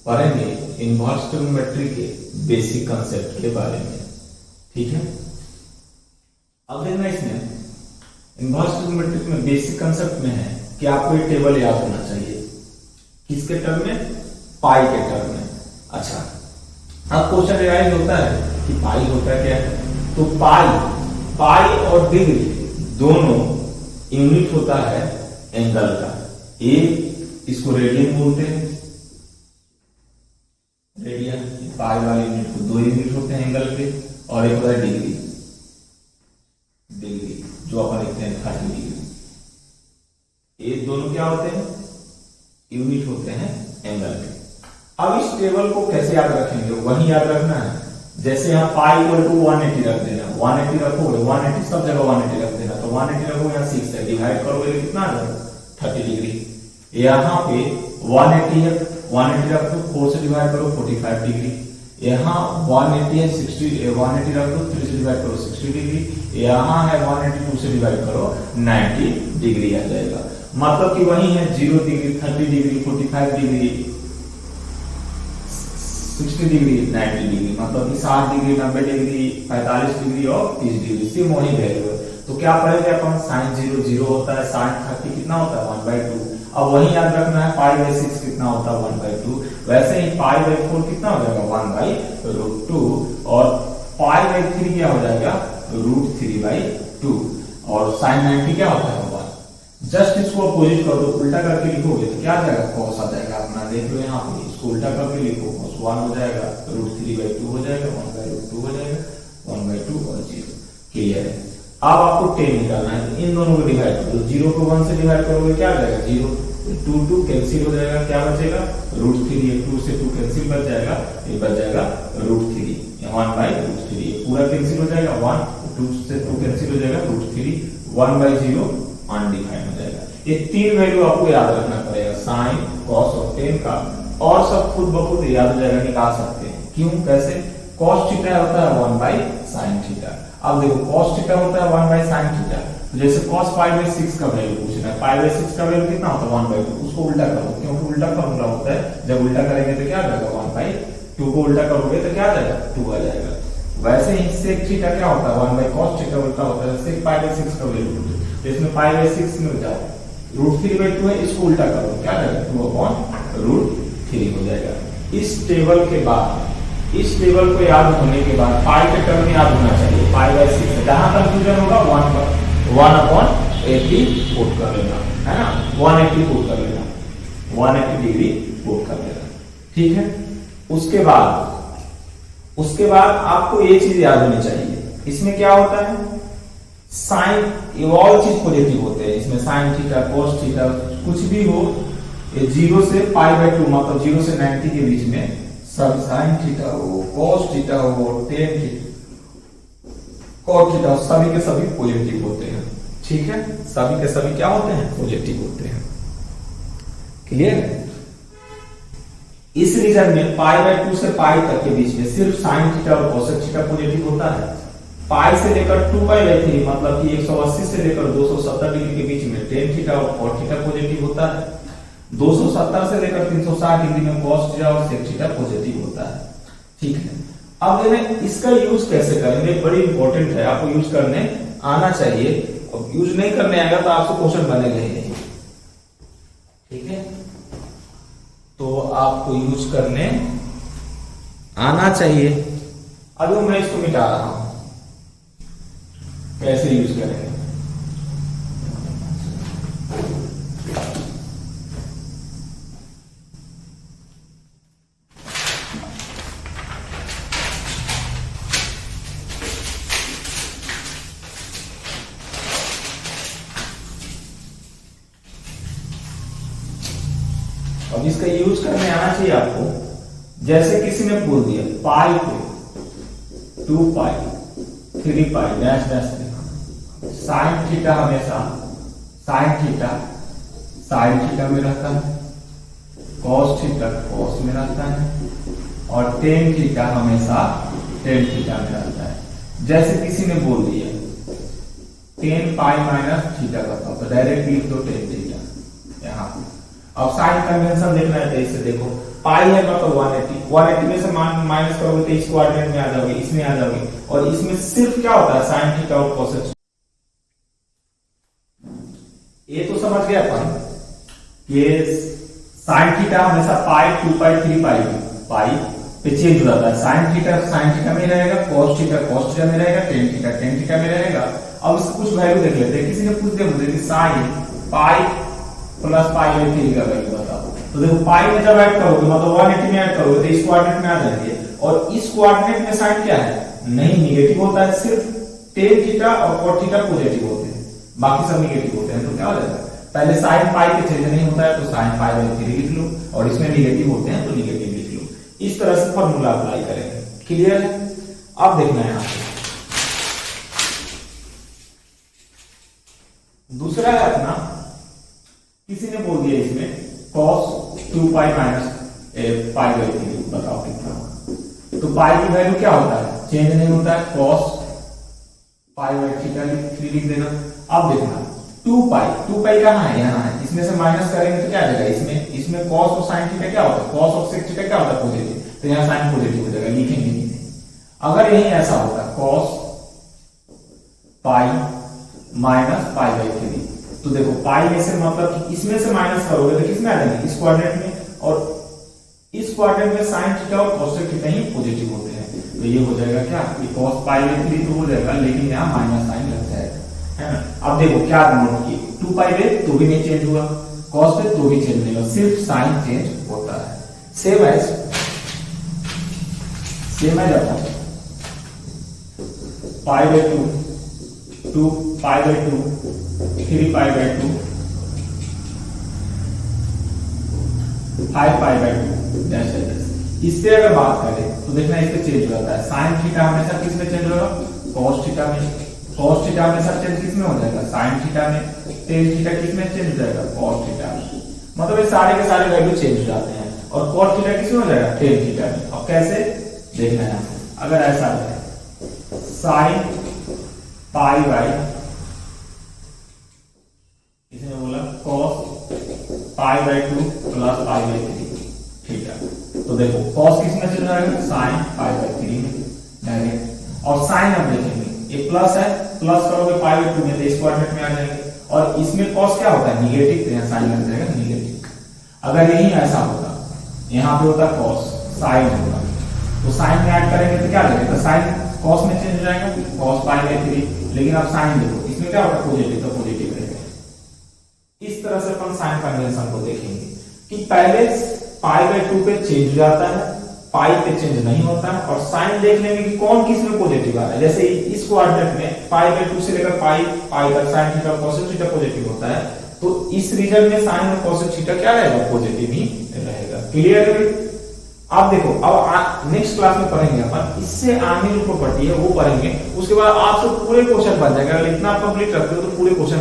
पढ़ेंगे inverse trigonometry के basic concept के बारे में। ठीक है, अब देखना इसमें इनवर्स ट्रिग्नोमेट्री में बेसिक कंसेप्ट में है कि आपको ये टेबल याद होना चाहिए। किसके टर्म में? पाई के टर्म में। अच्छा, अब क्वेश्चन रिवाइज होता है कि पाई होता क्या है, तो पाई और डिग्री दोनों यूनिट होता है एंगल का। एक इसको रेडियन बोलते हैं, रेडियन पाई वाले यूनिट को 2 यूनिट होते हैं एंगल के, और एक होता है डिग्री जो अपन लिखते हैं 30 डिग्री। ये दोनों क्या होते हैं? यूनिट होते हैं एंगल के। अब इस टेबल को कैसे याद रखेंगे? वही याद रखना है जैसे यहाँ पाई इक्वल टू 180 रख देना, 180 रखोगे, 180 सब जगह 180 रख देना, तो 180 रखोगे यहाँ 6 है, डिवाइड करोगे तो कितना आ जाएगा? 30 डिग्री। यहाँ पे 180 है, 180 रख दो, 4 से डिवाइड करो 45 डिग्री। यहाँ 180 है, 180 रख दो, 3 से डिवाइड करो 60 डिग्री। यहाँ है 182 से डिवाइड करो 90 डिग्री आ जाएगा। मतलब कि वही है 0 degree, 30 degree, 45 degree, 60 degree, 90 degree, मतलब कि 60 डिग्री, 90 डिग्री, 45 डिग्री और 30 डिग्री, सेम वही वैल्यू है। तो क्या पढ़ेंगे अपन? sin 0 0 होता है, sin 30 कितना होता है? 1/2। अब वही याद रखना है π/6 कितना होता है? 1/2। वैसे ही π/4 कितना हो जाएगा? 1/√2। और π/3 क्या हो जाएगा? √3/2। और sin 90 क्या होता है? 1। जस्ट इसको अपोजिट कर दो, उल्टा करके लिखोगे तो क्या आ जाएगा? cos आ जाएगा। अपना देख लो यहाँ पे, इसको उल्टा करके लिखो, cos 1 हो जाएगा, √3/2 हो जाएगा, 1/√2 हो जाएगा, 1/2 और 0। क्लियर है? अब आपको 10 निकालना है, तो इन दोनों को डिवाइड कर दो। 0 को 1 से डिवाइड करोगे क्या आ जाएगा? 0। 2 कैंसिल हो जाएगा, क्या बचेगा? √3। 2 से 2 कैंसिल बच जाएगा, ये बच जाएगा √3, 1/√3। ये पूरा कैंसिल हो जाएगा, 1 2 से 2 कैंसिल हो जाएगा, √3, 1/0 अनडिफाइंड हो जाएगा। ये 3 वैल्यू आपको याद रखना पड़ेगा, साइन, कॉस और टेन का, और सब खुद ब खुद याद हो जाएगा, निकाल सकते हैं। क्यों? कैसे? cos थीटा होता है 1/sin थीटा। अब देखो cos थीटा होता है 1/sin थीटा, तो जैसे cos π/6 का वैल्यू पूछना है, π/6 का वैल्यू कितना होता है? 1/2। उसको उल्टा करो, क्योंकि उल्टा फॉर्मूला होता है, जब उल्टा करेंगे तो क्या आ जाएगा? 1/2 को उल्टा करोगे तो क्या आ जाएगा? 2 आ जाएगा। वैसे ही sec थीटा क्या होता है? 1/cos थीटा उल्टा होता है sec π/6 का वैल्यू। तो इसमें π/6 में जाओ, √3/2 है, इसको उल्टा करो, क्या आ जाएगा? 2/√3 हो जाएगा। इस टेबल के बाद, इस टेबल को याद होने के बाद पाई के टर्म में याद होना चाहिए, π/6। जहां कंफ्यूजन होगा 1/80 पुट कर लेना, है ना? 180 पुट कर लेना, 180 डिग्री पुट कर लेना। ठीक है, उसके बाद आपको ये चीज याद होनी चाहिए, इसमें क्या होता है? साइन, ये ऑल चीज पॉजिटिव होते हैं इसमें, साइन थीटा, cos थीटा, कुछ भी हो, ये 0 से π/2 मतलब 0 से 90 के बीच में सब साइन थीटा हो, cos थीटा हो, tan थीटा, cot थीटा, सभी के सभी पॉजिटिव होते हैं। ठीक है, सभी के सभी क्या होते हैं? पॉजिटिव होते हैं। क्लियर है? इस रीजन में π/2 से π तक के बीच में सिर्फ साइन थीटा और cos थीटा पॉजिटिव होता है। पाई से लेकर 2π/3 मतलब कि 180 से लेकर 270 डिग्री के बीच में tan थीटा और cot थीटा पॉजिटिव होता है। 270 से लेकर 360 डिग्री में cos थीटा और sec थीटा पॉजिटिव होता है। ठीक है, अब देखिए इसका यूज कैसे करेंगे, बड़ी इंपॉर्टेंट है, आपको यूज करने आना चाहिए। और यूज नहीं करने आएगा तो आपसे क्वेश्चन बनेगा ही नहीं। ठीक है, तो आपको यूज करने आना चाहिए। अब मैं इसको मिटा रहा हूं, कैसे यूज करेंगे? अब इसका यूज करने आना चाहिए आपको। जैसे किसी ने बोल दिया पाई पे 2π 3π डैश डैश साइन थीटा हमेशा साइन थीटा में रहता है, cos थीटा cos में रहता है, और tan थीटा हमेशा tan थीटा में रहता है। जैसे किसी ने बोल दिया tan π - थीटा का, तो डायरेक्ट लिख दो tan थीटा यहाँ पे। अब साइन कन्वेंशन देखना है तो इसे देखो, पाई है मतलब 180 में से माइनस करोगे तो इस कोऑर्डिनेट में आ जाओगे, इसमें आ जाओगे, और इसमें सिर्फ क्या होता है साइन थीटा और कोसेक। ये तो समझ गए अपन कि साइन थीटा हमेशा पाई 2 पाई 3 पाई पे चेंज हो जाता है। साइन थीटा में रहेगा, cos थीटा में रहेगा, टेन थीटा में रहेगा। अब इसको कुछ वैल्यू देख लेते हैं। किसी ने पूछ दिया मुझे कि sine pi plus pi by 3 का वैल्यू बताओ, तो देखो पाई में जब ऐड करोगे मतलब 180 में ऐड करोगे तो इस कोऑर्डिनेट में आ जाएंगे, और इस कोऑर्डिनेट में साइन क्या है, नहीं निगेटिव होता है, सिर्फ टेन थीटा और cos थीटा पॉजिटिव होते हैं, बाकी सब निगेटिव होते हैं। तो क्या हो जाएगा, पहले साइन पाई पे चेंज नहीं होता है तो साइन पाई बाई 3 लिख लो, और इसमें निगेटिव होते हैं तो निगेटिव लिख लो। इस तरह से फॉर्मूला अप्लाई करेंगे। क्लियर है? अब देखना है यहां पे दूसरा है अपना, किसी ने बोल दिया इसमें cos 2 pi minus pi by 3, बताओ कितना। तो पाई की वैल्यू क्या होता है, चेंज नहीं होता है, cos पाई बाई थीटा 3 लिख देना। अब देखना 2 पाई कहां है, यहां है, इसमें से माइनस करेंगे तो क्या आ जाएगा, इसमें cos और sin थीटा क्या होता है, cos और sec थीटा क्या होता है, पॉजिटिव, तो यहां sin पॉजिटिव हो जाएगा, लिखेंगे नहीं। अगर यही ऐसा होता cos pi minus pi by 3, तो देखो पाई में से मतलब कि इसमें से माइनस करोगे तो किसमें आ जाएंगे, इस कोऑर्डिनेट में, और इस कोऑर्डिनेट में sin थीटा और cos थीटा ही पॉजिटिव होते हैं, तो ये हो जाएगा क्या, ये cos पाई बाई 3 तो हो जाएगा, लेकिन यहां माइनस साइन लग जाएगा, है ना। अब देखो क्या नोट किए, 2 पाई पे तो भी नहीं चेंज हुआ, cos पे तो भी चेंज नहीं हुआ, सिर्फ साइन चेंज होता है। सेम एज अपन pi by 2 pi by 2 3 pi by 2 5 pi by 2 जैसे इससे अगर बात करें तो देखना इससे चेंज हो जाता है। साइन थीटा हमेशा किस में चेंज होगा, cos थीटा में, cos थीटा हमेशा चेंज किस में हो जाएगा, sin थीटा में, tan थीटा किस में चेंज हो जाएगा, cos थीटा में। मतलब ये सारे के सारे वैल्यू चेंज हो जाते हैं, और cos थीटा किस में हो जाएगा, tan थीटा में। अब कैसे देखना है, अगर ऐसा है sin पाई बाई, इसने बोला cos pi by 2 plus pi by 3, ठीक है। तो देखो cos किस में चल जाएगा, sin पाई बाई 3 में डायरेक्ट, और sin हम देखेंगे ये प्लस है, प्लस करोगे पाई बाई 2 में तो इस कोऑर्डिनेट में आ जाएंगे, और इसमें cos क्या होता है, निगेटिव, तो यहाँ sin लग जाएगा निगेटिव। अगर यही ऐसा होता, यहाँ पे होता cos, sin होगा, तो sin में ऐड करेंगे तो क्या आ जाएगा, sin cos में चेंज हो जाएगा, cos पाई बाई 3, लेकिन अब sin देखो इसमें क्या होगा, पॉजिटिव, तो पॉजिटिव रहेगा। इस तरह से अपन साइन कन्वेंशन को देखेंगे कि पहले पाई बाई 2 पे चेंज हो जाता है, पाई पे चेंज नहीं होता है, और साइन देख लेंगे कि कौन किस में पॉजिटिव आ रहा है। जैसे इस कोऑर्डिनेट में पाई बाई 2 से लेकर पाई तक साइन थीटा और cos थीटा पॉजिटिव होता है, तो इस रीजन में साइन और cos थीटा क्या रहेगा, पॉजिटिव ही रहेगा। क्लियर है? आप देखो अब नेक्स्ट क्लास में पढ़ेंगे अपन, इससे आगे जो प्रॉपर्टी है वो पढ़ेंगे, उसके बाद आपसे पूरे क्वेश्चन बन जाएगा। अगर इतना कंप्लीट रखते हो तो पूरे क्वेश्चन